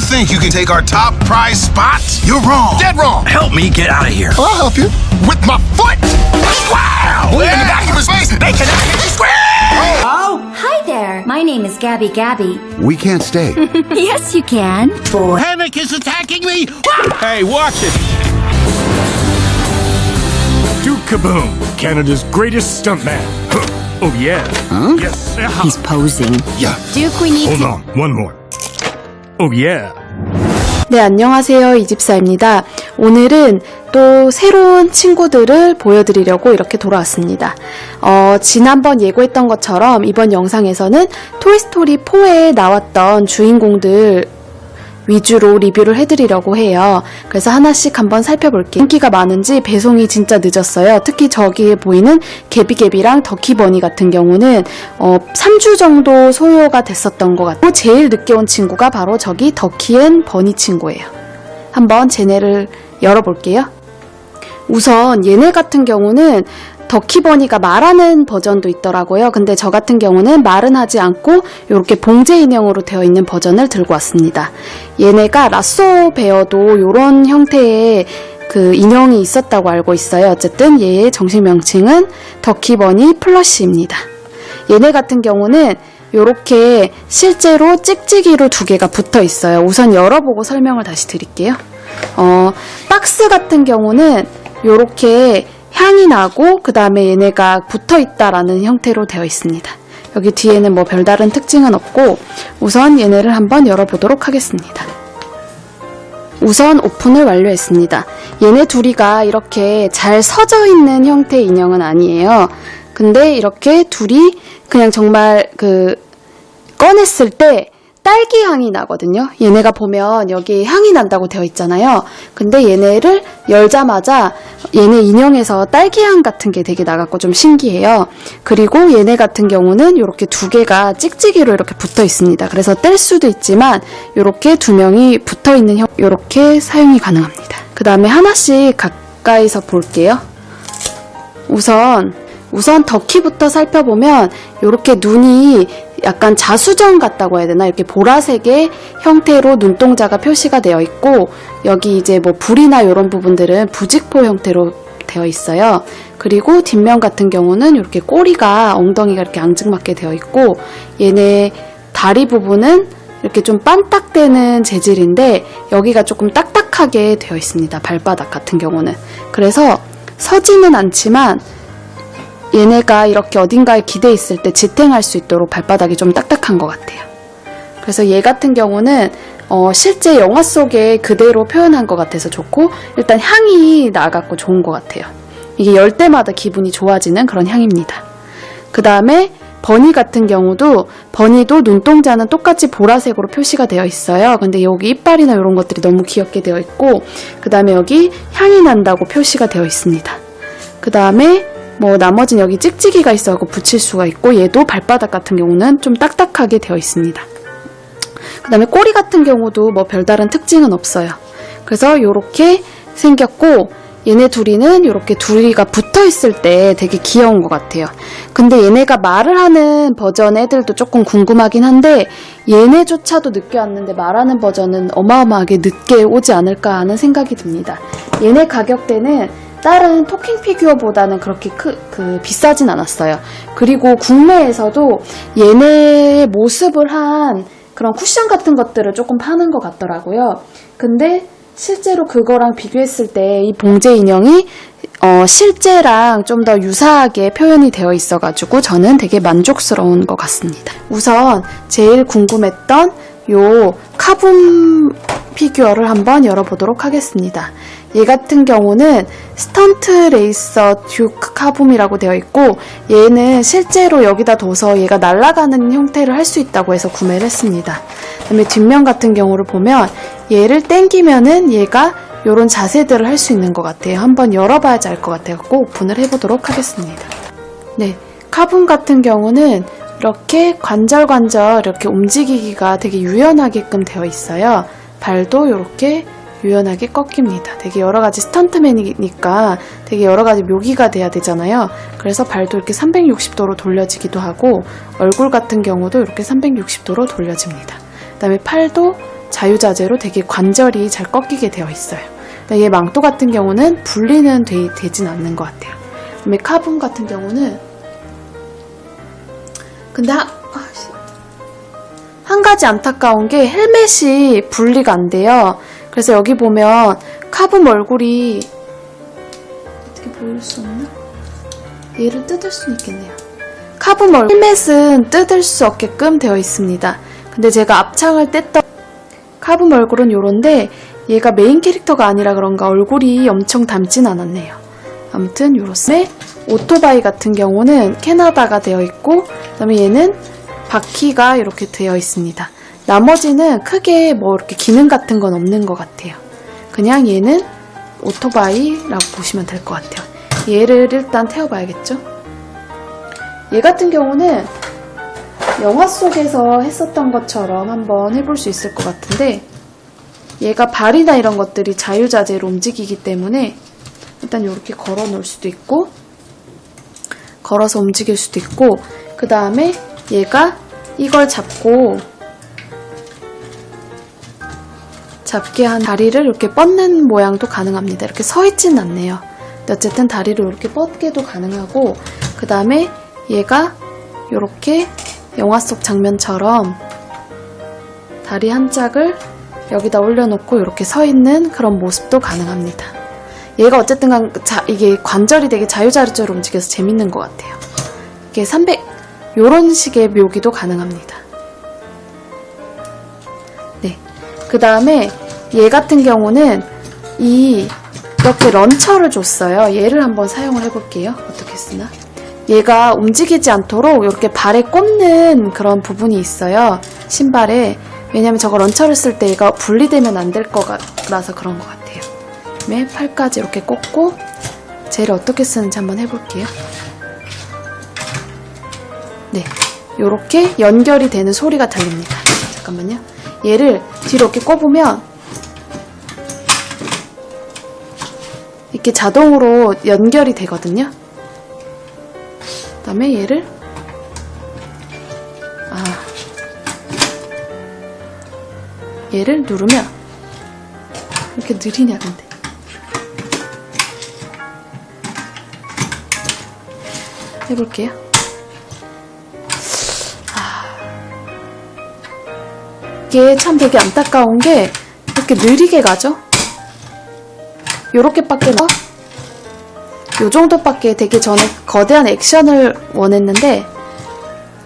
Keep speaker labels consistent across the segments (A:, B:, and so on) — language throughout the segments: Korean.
A: think you can take our top prize spot? You're wrong. Dead wrong.
B: Help me get out of here.
A: Well, I'll help you. With my foot. Wow! In the back of his face, they cannot hit you square!
C: Hi there. My name is Gabby Gabby.
D: We can't stay.
C: Yes, you can.
B: Panic is attacking me. Hey, watch it.
E: Duke Kaboom, Canada's greatest stuntman. Oh yeah.
D: Huh?
E: Yes.
C: He's posing.
D: Yeah.
C: Duke, we need
E: Hold
C: to...
E: on, one more. Oh yeah.
F: 네, 안녕하세요. 이집사입니다. 오늘은 또 새로운 친구들을 보여드리려고 이렇게 돌아왔습니다. 지난번 예고했던 것처럼 이번 영상에서는 토이스토리 4에 나왔던 주인공들 위주로 리뷰를 해드리려고 해요. 그래서 하나씩 한번 살펴볼게요. 인기가 많은지 배송이 진짜 늦었어요. 특히 저기에 보이는 개비개비랑 더키버니 같은 경우는 3주 정도 소요가 됐었던 것 같고 제일 늦게 온 친구가 바로 저기 더키앤버니 친구예요. 한번 쟤네를 열어볼게요. 우선 얘네 같은 경우는 더키버니가 말하는 버전도 있더라고요. 근데 저 같은 경우는 말은 하지 않고 이렇게 봉제 인형으로 되어 있는 버전을 들고 왔습니다. 얘네가 라쏘 베어도 이런 형태의 그 인형이 있었다고 알고 있어요. 어쨌든 얘의 정식 명칭은 더키버니 플러시입니다. 얘네 같은 경우는 이렇게 실제로 찍찍이로 두 개가 붙어 있어요. 우선 열어보고 설명을 다시 드릴게요. 박스 같은 경우는 이렇게 향이 나고 그 다음에 얘네가 붙어있다라는 형태로 되어 있습니다. 여기 뒤에는 뭐 별다른 특징은 없고 우선 얘네를 한번 열어보도록 하겠습니다. 우선 오픈을 완료했습니다. 얘네 둘이가 이렇게 잘 서져 있는 형태의 인형은 아니에요. 근데 이렇게 둘이 그냥 정말 꺼냈을 때 딸기 향이 나거든요. 얘네가 보면 여기 향이 난다고 되어 있잖아요. 근데 얘네를 열자마자 얘네 인형에서 딸기 향 같은 게 되게 나갖고 좀 신기해요. 그리고 얘네 같은 경우는 이렇게 두 개가 찍찍이로 이렇게 붙어 있습니다. 그래서 뗄 수도 있지만 이렇게 두 명이 붙어 있는 형, 이렇게 사용이 가능합니다. 그 다음에 하나씩 가까이서 볼게요. 우선 더키부터 살펴보면 이렇게 눈이 약간 자수정 같다고 해야 되나? 이렇게 보라색의 형태로 눈동자가 표시가 되어 있고 여기 이제 뭐 불이나 이런 부분들은 부직포 형태로 되어 있어요. 그리고 뒷면 같은 경우는 이렇게 꼬리가 엉덩이가 이렇게 앙증맞게 되어 있고 얘네 다리 부분은 이렇게 좀 반딱되는 재질인데 여기가 조금 딱딱하게 되어 있습니다. 발바닥 같은 경우는. 그래서 서지는 않지만 얘네가 이렇게 어딘가에 기대 있을 때 지탱할 수 있도록 발바닥이 좀 딱딱한 것 같아요. 그래서 얘 같은 경우는 실제 영화 속에 그대로 표현한 것 같아서 좋고 일단 향이 나갖고 좋은 것 같아요. 이게 열 때마다 기분이 좋아지는 그런 향입니다. 그 다음에 버니 같은 경우도 버니도 눈동자는 똑같이 보라색으로 표시가 되어 있어요. 근데 여기 이빨이나 이런 것들이 너무 귀엽게 되어 있고 그 다음에 여기 향이 난다고 표시가 되어 있습니다. 그 다음에 뭐 나머지는 여기 찍찍이가 있어서 붙일 수가 있고 얘도 발바닥 같은 경우는 좀 딱딱하게 되어 있습니다. 그 다음에 꼬리 같은 경우도 뭐 별다른 특징은 없어요. 그래서 이렇게 생겼고 얘네 둘이는 이렇게 둘이가 붙어 있을 때 되게 귀여운 것 같아요. 근데 얘네가 말을 하는 버전 애들도 조금 궁금하긴 한데 얘네조차도 늦게 왔는데 말하는 버전은 어마어마하게 늦게 오지 않을까 하는 생각이 듭니다. 얘네 가격대는 다른 토킹 피규어보다는 그렇게 비싸진 않았어요. 그리고 국내에서도 얘네의 모습을 한 그런 쿠션 같은 것들을 조금 파는 것 같더라고요. 근데 실제로 그거랑 비교했을 때 이 봉제 인형이 실제랑 좀 더 유사하게 표현이 되어 있어가지고 저는 되게 만족스러운 것 같습니다. 우선 제일 궁금했던 요 카붐 피규어를 한번 열어보도록 하겠습니다. 얘 같은 경우는 스턴트 레이서 듀크 카붐이라고 되어 있고 얘는 실제로 여기다 둬서 얘가 날아가는 형태를 할 수 있다고 해서 구매를 했습니다. 그다음에 뒷면 같은 경우를 보면 얘를 당기면은 얘가 이런 자세들을 할 수 있는 것 같아요. 한번 열어봐야지 알 것 같아요. 꼭 오픈을 해보도록 하겠습니다. 네, 카붐 같은 경우는 이렇게 관절 이렇게 움직이기가 되게 유연하게끔 되어 있어요. 발도 이렇게 유연하게 꺾입니다. 되게 여러가지 스턴트맨이니까 되게 여러가지 묘기가 돼야 되잖아요. 그래서 발도 이렇게 360도로 돌려지기도 하고 얼굴 같은 경우도 이렇게 360도로 돌려집니다. 그 다음에 팔도 자유자재로 되게 관절이 잘 꺾이게 되어 있어요. 얘 망토 같은 경우는 분리는 되진 않는 것 같아요. 그다음에 카붐 같은 경우는 근데 한 가지 안타까운 게 헬멧이 분리가 안 돼요. 그래서 여기 보면 카붐 얼굴이 어떻게 보일 수 없나? 얘를 뜯을 수 있겠네요. 카붐 헬멧은 뜯을 수 없게끔 되어 있습니다. 근데 제가 앞창을 뗐던 카붐 얼굴은 요런데 얘가 메인 캐릭터가 아니라 그런가 얼굴이 엄청 닮진 않았네요. 아무튼 요렇습니다. 오토바이 같은 경우는 캐나다가 되어 있고 그다음에 얘는 바퀴가 이렇게 되어 있습니다. 나머지는 크게 뭐 이렇게 기능 같은 건 없는 것 같아요. 그냥 얘는 오토바이라고 보시면 될 것 같아요. 얘를 일단 태워봐야겠죠? 얘 같은 경우는 영화 속에서 했었던 것처럼 한번 해볼 수 있을 것 같은데 얘가 발이나 이런 것들이 자유자재로 움직이기 때문에 일단 이렇게 걸어 놓을 수도 있고 걸어서 움직일 수도 있고 그 다음에 얘가 이걸 잡게 한 다리를 이렇게 뻗는 모양도 가능합니다. 이렇게 서 있진 않네요. 근데 어쨌든 다리를 이렇게 뻗게도 가능하고 그 다음에 얘가 이렇게 영화 속 장면처럼 다리 한 짝을 여기다 올려놓고 이렇게 서 있는 그런 모습도 가능합니다. 얘가 어쨌든 이게 관절이 되게 자유자재로 움직여서 재밌는 것 같아요. 이게 300 요런 식의 묘기도 가능합니다. 네. 그 다음에 얘 같은 경우는 이렇게 런처를 줬어요. 얘를 한번 사용을 해볼게요. 어떻게 쓰나? 얘가 움직이지 않도록 이렇게 발에 꼽는 그런 부분이 있어요. 신발에. 왜냐면 저거 런처를 쓸 때 얘가 분리되면 안 될 거라서 그런 것 같아요. 그다음에 팔까지 이렇게 꽂고 쟤를 어떻게 쓰는지 한번 해볼게요. 네, 요렇게 연결이 되는 소리가 들립니다. 잠깐만요. 얘를 뒤로 이렇게 꼽으면 이렇게 자동으로 연결이 되거든요. 그 다음에 얘를 얘를 누르면 이렇게 느리냐 근데 해볼게요. 이게 참 되게 안타까운 게 이렇게 느리게 가죠. 요렇게밖에 요 정도밖에 되게 전에 거대한 액션을 원했는데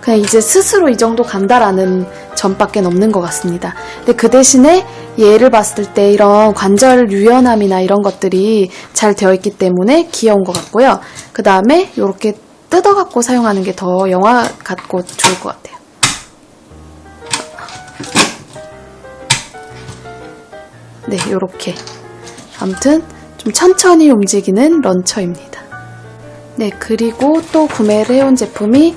F: 그냥 이제 스스로 이 정도 간다라는 점밖에 없는 것 같습니다. 근데 그 대신에 얘를 봤을 때 이런 관절 유연함이나 이런 것들이 잘 되어 있기 때문에 귀여운 것 같고요. 그 다음에 이렇게 뜯어갖고 사용하는 게 더 영화 같고 좋을 것 같아요. 네, 요렇게. 아무튼 좀 천천히 움직이는 런처입니다. 네, 그리고 또 구매를 해온 제품이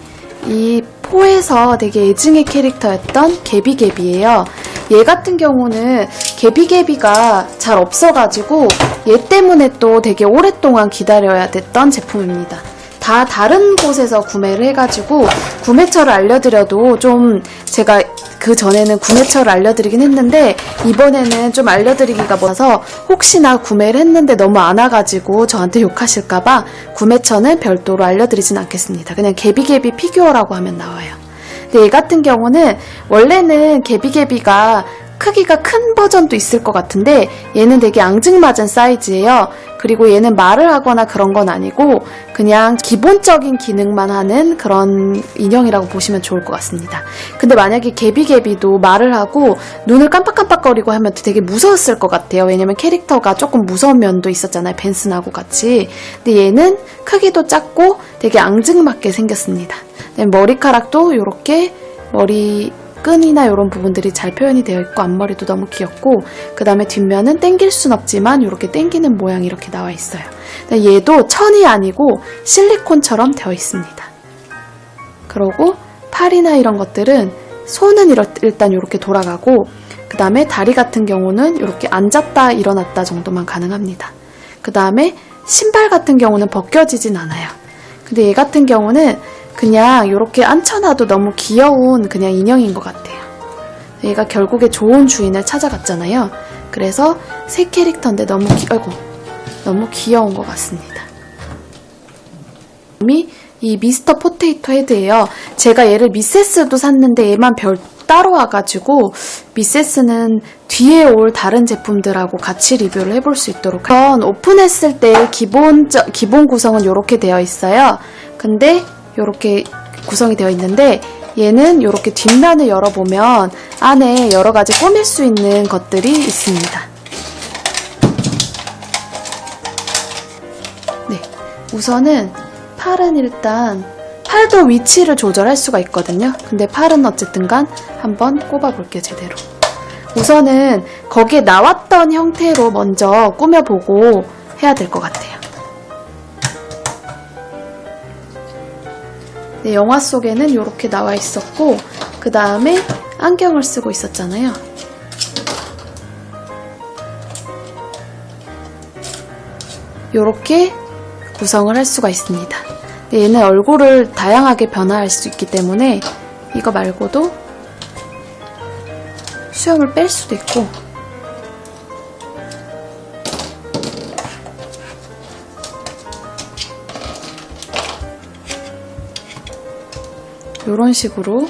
F: 이 포에서 되게 애증의 캐릭터였던 개비개비예요. 얘 같은 경우는 개비개비가 잘 없어가지고 얘 때문에 또 되게 오랫동안 기다려야 됐던 제품입니다. 다 다른 곳에서 구매를 해가지고 구매처를 알려드려도 좀 제가 그 전에는 구매처를 알려드리긴 했는데 이번에는 좀 알려드리기가 뭐라서 혹시나 구매를 했는데 너무 안 와가지고 저한테 욕하실까봐 구매처는 별도로 알려드리진 않겠습니다. 그냥 개비개비 피규어라고 하면 나와요. 근데 얘 같은 경우는 원래는 개비개비가 크기가 큰 버전도 있을 것 같은데 얘는 되게 앙증맞은 사이즈예요. 그리고 얘는 말을 하거나 그런 건 아니고 그냥 기본적인 기능만 하는 그런 인형이라고 보시면 좋을 것 같습니다. 근데 만약에 개비개비도 말을 하고 눈을 깜빡깜빡거리고 하면 되게 무서웠을 것 같아요. 왜냐면 캐릭터가 조금 무서운 면도 있었잖아요. 벤슨하고 같이. 근데 얘는 크기도 작고 되게 앙증맞게 생겼습니다. 머리카락도 이렇게 머리 끈이나 이런 부분들이 잘 표현이 되어 있고 앞머리도 너무 귀엽고 그 다음에 뒷면은 당길 순 없지만 이렇게 당기는 모양이 이렇게 나와 있어요. 얘도 천이 아니고 실리콘처럼 되어 있습니다. 그리고 팔이나 이런 것들은 손은 일단 이렇게 돌아가고 그 다음에 다리 같은 경우는 이렇게 앉았다 일어났다 정도만 가능합니다. 그 다음에 신발 같은 경우는 벗겨지진 않아요. 근데 얘 같은 경우는 그냥 이렇게 앉혀놔도 너무 귀여운 그냥 인형인 것 같아요. 얘가 결국에 좋은 주인을 찾아갔잖아요. 그래서 새 캐릭터인데 너무 귀여운 것 같습니다. 이 미스터 포테이토 헤드예요. 제가 얘를 미세스도 샀는데 얘만 별 따로 와가지고 미세스는 뒤에 올 다른 제품들하고 같이 리뷰를 해볼 수 있도록 오픈했을 때 기본 구성은 이렇게 되어 있어요. 근데 이렇게 구성이 되어 있는데 얘는 이렇게 뒷면을 열어보면 안에 여러가지 꾸밀 수 있는 것들이 있습니다. 네, 우선은 팔은 일단 팔도 위치를 조절할 수가 있거든요. 근데 팔은 어쨌든간 한번 꼽아볼게요, 제대로. 우선은 거기에 나왔던 형태로 먼저 꾸며보고 해야 될 것 같아요. 네, 영화 속에는 이렇게 나와 있었고 그 다음에 안경을 쓰고 있었잖아요. 이렇게 구성을 할 수가 있습니다. 얘는 얼굴을 다양하게 변화할 수 있기 때문에 이거 말고도 수염을 뺄 수도 있고 이런 식으로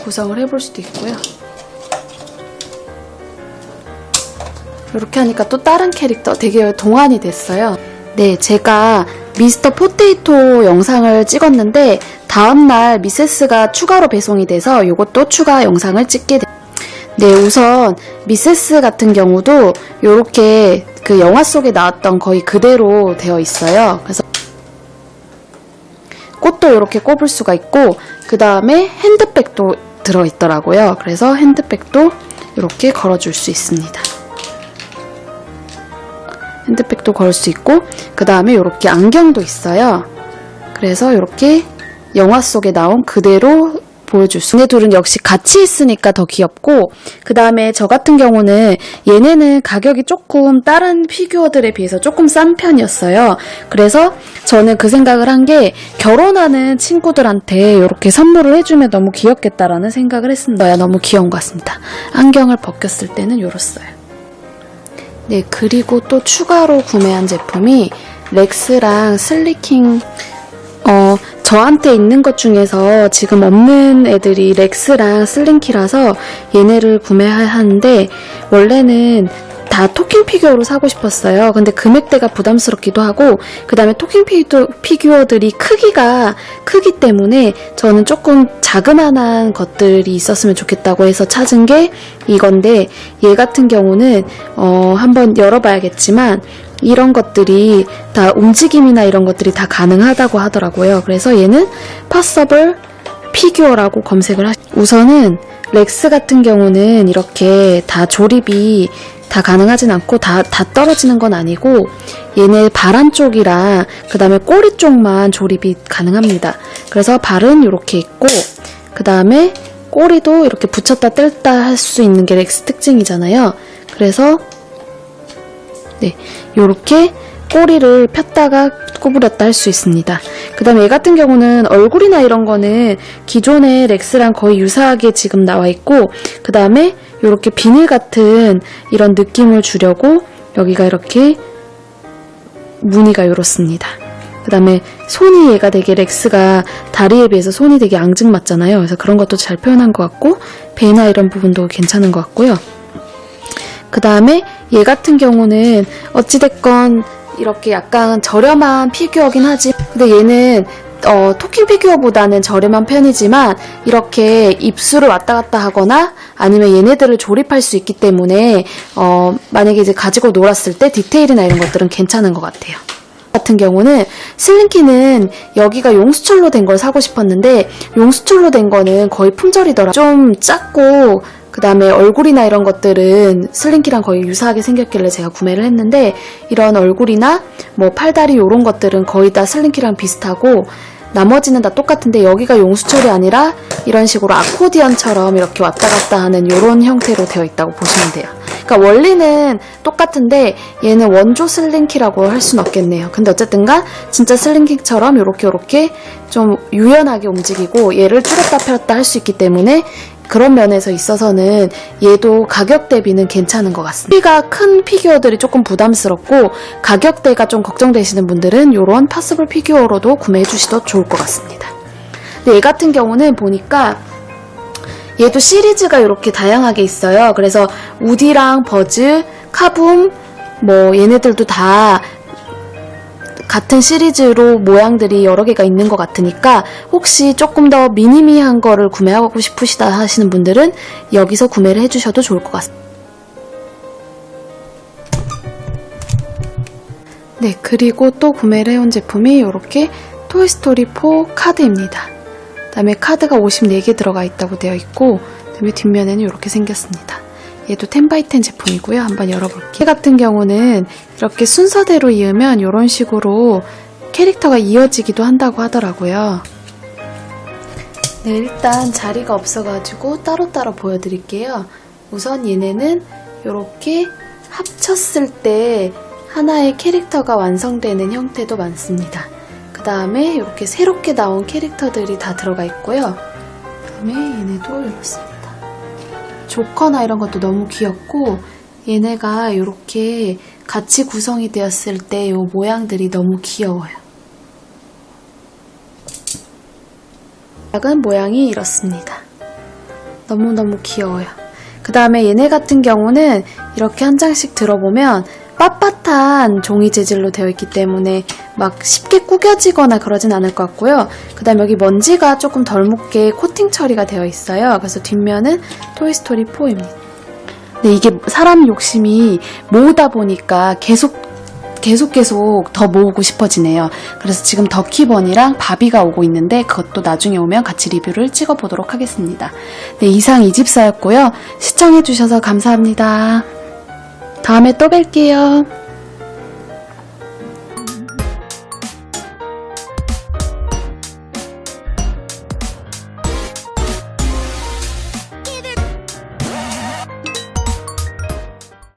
F: 구성을 해볼 수도 있고요. 이렇게 하니까 또 다른 캐릭터 되게 동안이 됐어요. 네, 제가 미스터 포테이토 영상을 찍었는데 다음날 미세스가 추가로 배송이 돼서 이것도 추가 영상을 찍게 됐어요. 네, 우선 미세스 같은 경우도 이렇게 그 영화 속에 나왔던 거의 그대로 되어 있어요. 그래서 꽃도 이렇게 꼽을 수가 있고 그 다음에 핸드백도 들어있더라고요. 그래서 핸드백도 이렇게 걸어줄 수 있습니다. 핸드백도 걸 수 있고 그 다음에 이렇게 안경도 있어요. 그래서 이렇게 영화 속에 나온 그대로 보여줄 수. 얘네 둘은 역시 같이 있으니까 더 귀엽고 그 다음에 저 같은 경우는 얘네는 가격이 조금 다른 피규어들에 비해서 조금 싼 편이었어요. 그래서 저는 그 생각을 한 게 결혼하는 친구들한테 이렇게 선물을 해주면 너무 귀엽겠다라는 생각을 했습니다. 너무 귀여운 것 같습니다. 안경을 벗겼을 때는 이렇어요. 네, 그리고 또 추가로 구매한 제품이 렉스랑 슬리킹 저한테 있는 것 중에서 지금 없는 애들이 렉스랑 슬링키라서 얘네를 구매하는데 원래는 다 토킹 피규어로 사고 싶었어요. 근데 금액대가 부담스럽기도 하고 그 다음에 토킹 피규어들이 크기가 크기 때문에 저는 조금 자그만한 것들이 있었으면 좋겠다고 해서 찾은 게 이건데 얘 같은 경우는 한번 열어봐야겠지만 이런 것들이 다 움직임이나 이런 것들이 다 가능하다고 하더라고요. 그래서 얘는 파서블 피규어라고 검색을 우선은 렉스 같은 경우는 이렇게 다 조립이 다 가능하진 않고 다 떨어지는 건 아니고 얘네 발 안쪽이랑 그 다음에 꼬리 쪽만 조립이 가능합니다. 그래서 발은 이렇게 있고 그 다음에 꼬리도 이렇게 붙였다 뗐다 할 수 있는 게 렉스 특징이잖아요. 그래서 네, 요렇게 꼬리를 폈다가 구부렸다 할 수 있습니다. 그 다음에 얘 같은 경우는 얼굴이나 이런 거는 기존의 렉스랑 거의 유사하게 지금 나와 있고 그 다음에 요렇게 비닐 같은 이런 느낌을 주려고 여기가 이렇게 무늬가 이렇습니다. 그 다음에 손이 얘가 되게 렉스가 다리에 비해서 손이 되게 앙증맞잖아요. 그래서 그런 것도 잘 표현한 것 같고 배나 이런 부분도 괜찮은 것 같고요. 그 다음에 얘 같은 경우는 어찌됐건 이렇게 약간 저렴한 피규어긴 하지 근데 얘는 토킹 피규어보다는 저렴한 편이지만 이렇게 입술을 왔다 갔다 하거나 아니면 얘네들을 조립할 수 있기 때문에 만약에 이제 가지고 놀았을 때 디테일이나 이런 것들은 괜찮은 것 같아요. 같은 경우는 슬링키는 여기가 용수철로 된 걸 사고 싶었는데 용수철로 된 거는 거의 품절이더라. 좀 작고 그 다음에 얼굴이나 이런 것들은 슬링키랑 거의 유사하게 생겼길래 제가 구매를 했는데 이런 얼굴이나 뭐 팔다리 이런 것들은 거의 다 슬링키랑 비슷하고 나머지는 다 똑같은데 여기가 용수철이 아니라 이런 식으로 아코디언처럼 이렇게 왔다 갔다 하는 이런 형태로 되어 있다고 보시면 돼요. 그러니까 원리는 똑같은데 얘는 원조 슬링키라고 할 수는 없겠네요. 근데 어쨌든간 진짜 슬링키처럼 이렇게 좀 유연하게 움직이고 얘를 줄였다 펴렸다 할 수 있기 때문에 그런 면에서 있어서는 얘도 가격 대비는 괜찮은 것 같습니다. 크기가 큰 피규어들이 조금 부담스럽고 가격대가 좀 걱정되시는 분들은 이런 파스블 피규어로도 구매해 주셔도 좋을 것 같습니다. 근데 얘 같은 경우는 보니까 얘도 시리즈가 이렇게 다양하게 있어요. 그래서 우디랑 버즈, 카붐, 뭐 얘네들도 다 같은 시리즈로 모양들이 여러 개가 있는 것 같으니까 혹시 조금 더 미니미한 거를 구매하고 싶으시다 하시는 분들은 여기서 구매를 해주셔도 좋을 것 같습니다. 네, 그리고 또 구매를 해온 제품이 이렇게 토이스토리4 카드입니다. 그 다음에 카드가 54개 들어가 있다고 되어 있고, 그 다음에 뒷면에는 이렇게 생겼습니다. 얘도 10x10 제품이고요. 한번 열어볼게요. 얘 같은 경우는 이렇게 순서대로 이으면 이런 식으로 캐릭터가 이어지기도 한다고 하더라고요. 네, 일단 자리가 없어가지고 따로따로 보여드릴게요. 우선 얘네는 이렇게 합쳤을 때 하나의 캐릭터가 완성되는 형태도 많습니다. 그 다음에 이렇게 새롭게 나온 캐릭터들이 다 들어가 있고요. 그 다음에 얘네도 이렇습니다. 조커나 이런 것도 너무 귀엽고 얘네가 이렇게 같이 구성이 되었을 때 이 모양들이 너무 귀여워요. 작은 모양이 이렇습니다. 너무너무 귀여워요. 그 다음에 얘네 같은 경우는 이렇게 한 장씩 들어보면 빳빳한 종이 재질로 되어 있기 때문에 막 쉽게 구겨지거나 그러진 않을 것 같고요. 그 다음 여기 먼지가 조금 덜 묻게 코팅 처리가 되어 있어요. 그래서 뒷면은 토이스토리4입니다. 근데 이게 사람 욕심이 모으다 보니까 계속 더 모으고 싶어지네요. 그래서 지금 더키버니랑 바비가 오고 있는데 그것도 나중에 오면 같이 리뷰를 찍어보도록 하겠습니다. 네, 이상 이집사였고요. 시청해주셔서 감사합니다. 다음에 또 뵐게요.